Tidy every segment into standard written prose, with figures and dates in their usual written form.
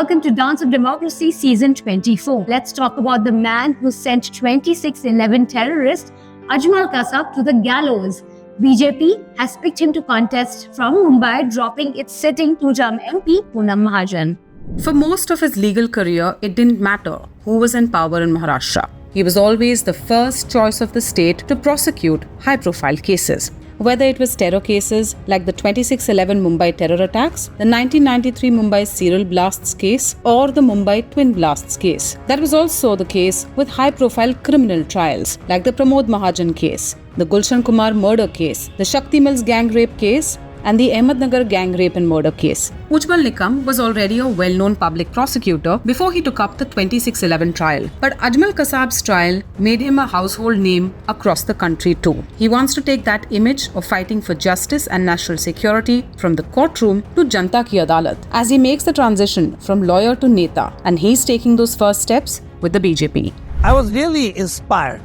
welcome to Dance of Democracy Season 24. Let's talk about the man who sent 2611 terrorist Ajmal Kasab to the gallows. BJP has picked him to contest from Mumbai, dropping its sitting 2-term MP Poonam Mahajan. For most of his legal career, it didn't matter who was in power in Maharashtra. He was always the first choice of the state to prosecute high-profile cases. Whether it was terror cases like the 2611 Mumbai terror attacks, the 1993 Mumbai serial blasts case, or the Mumbai twin blasts case. That was also the case with high-profile criminal trials like the Pramod Mahajan case, the Gulshan Kumar murder case, the Shakti Mills gang rape case, and the Ahmednagar gang rape and murder case. Ujjwal Nikam was already a well-known public prosecutor before he took up the 2611 trial. But Ajmal Kasab's trial made him a household name across the country too. He wants to take that image of fighting for justice and national security from the courtroom to Janta Ki Adalat as he makes the transition from lawyer to neta, and he's taking those first steps with the BJP. I was really inspired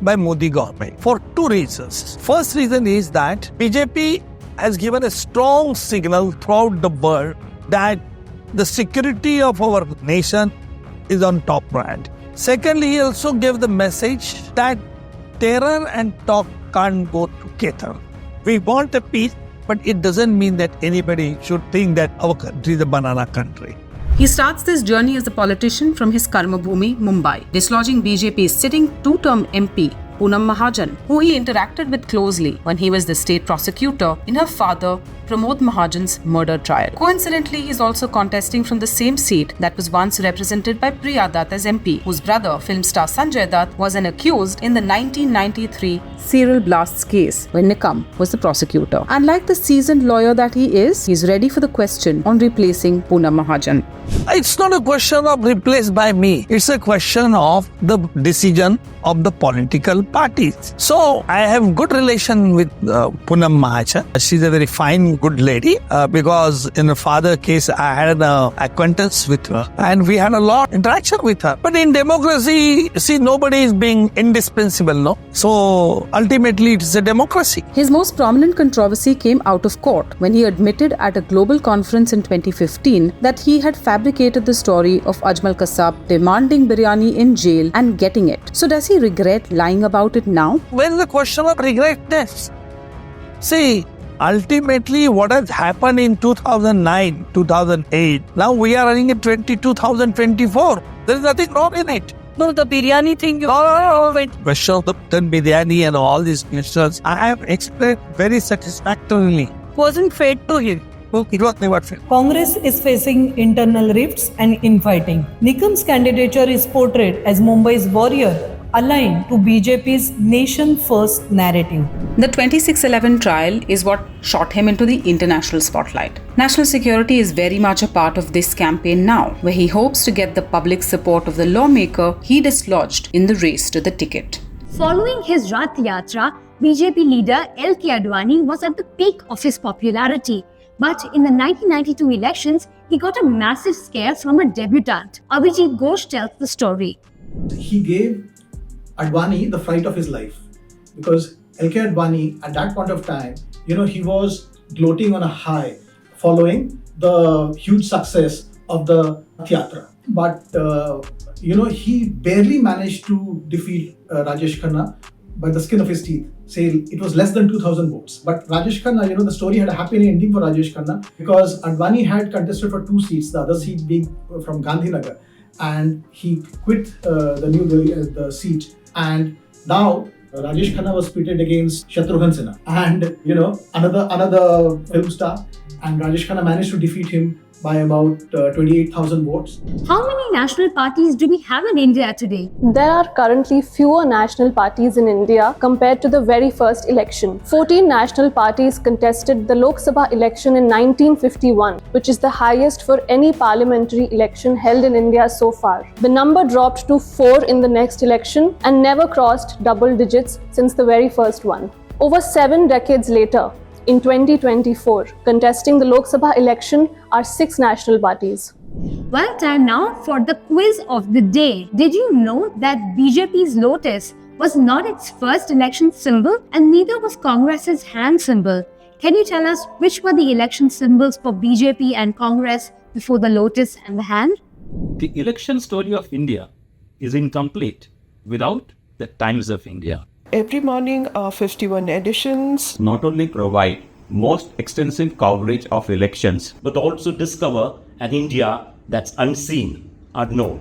by Modi government for two reasons. First reason is that BJP has given a strong signal throughout the world that the security of our nation is on top brand. Secondly, he also gave the message that terror and talk can't go together. We want a peace, but it doesn't mean that anybody should think that our country is a banana country. He starts this journey as a politician from his Karmabhumi, Mumbai, dislodging BJP's sitting 2-term MP, Poonam Mahajan, who he interacted with closely when he was the state prosecutor in her father Pramod Mahajan's murder trial. Coincidentally, he is also contesting from the same seat that was once represented by Priya Dutt as MP, whose brother, film star Sanjay Dutt, was an accused in the 1993 serial blasts case when Nikam was the prosecutor. And like the seasoned lawyer that he is, he's ready for the question on replacing Poonam Mahajan. It's not a question of replaced by me. It's a question of the decision of the political parties. So I have good relation with Poonam Mahajan. She's a very fine, good lady because in the father case I had an acquaintance with her and we had a lot interaction with her. But in democracy, see, nobody is being indispensable, no? So ultimately it is a democracy. His most prominent controversy came out of court when he admitted at a global conference in 2015 that he had fabricated the story of Ajmal Kasab demanding biryani in jail and getting it. So does he regret lying about it now? Where is the question of regretness? See, ultimately what has happened in 2009, 2008, now we are running at 2024. There is nothing wrong in it. No, the biryani thing. Question of the biryani and all these questions, I have explained very satisfactorily. Wasn't fair to him. It was never fair. Congress is facing internal rifts and infighting. Nikam's candidature is portrayed as Mumbai's warrior, aligned to BJP's nation-first narrative. The 2611 trial is what shot him into the international spotlight. National security is very much a part of this campaign now, where he hopes to get the public support of the lawmaker he dislodged in the race to the ticket. Following his Rath Yatra, BJP leader LK Advani was at the peak of his popularity. But in the 1992 elections, he got a massive scare from a debutant. Abhijit Ghosh tells the story. He gave Advani the fright of his life because LK Advani at that point of time, he was gloating on a high following the huge success of the Yatra. But, he barely managed to defeat Rajesh Khanna by the skin of his teeth. Say it was less than 2,000 votes. But Rajesh Khanna, the story had a happy ending for Rajesh Khanna because Advani had contested for 2 seats, the other seat being from Gandhinagar, and he quit the seat. And now Rajesh Khanna was pitted against Shatrughan Sinha and another film star, and Rajesh Khanna managed to defeat him by about 28,000 votes. How many national parties do we have in India today? There are currently fewer national parties in India compared to the very first election. 14 national parties contested the Lok Sabha election in 1951, which is the highest for any parliamentary election held in India so far. The number dropped to 4 in the next election and never crossed double digits since the very first one. Over 7 decades later, in 2024, contesting the Lok Sabha election are 6 national parties. Well, time now for the quiz of the day. Did you know that BJP's lotus was not its first election symbol and neither was Congress's hand symbol? Can you tell us which were the election symbols for BJP and Congress before the lotus and the hand? The election story of India is incomplete without the Times of India. Every morning, 51 editions. Not only provide most extensive coverage of elections, but also discover an India that's unseen, unknown.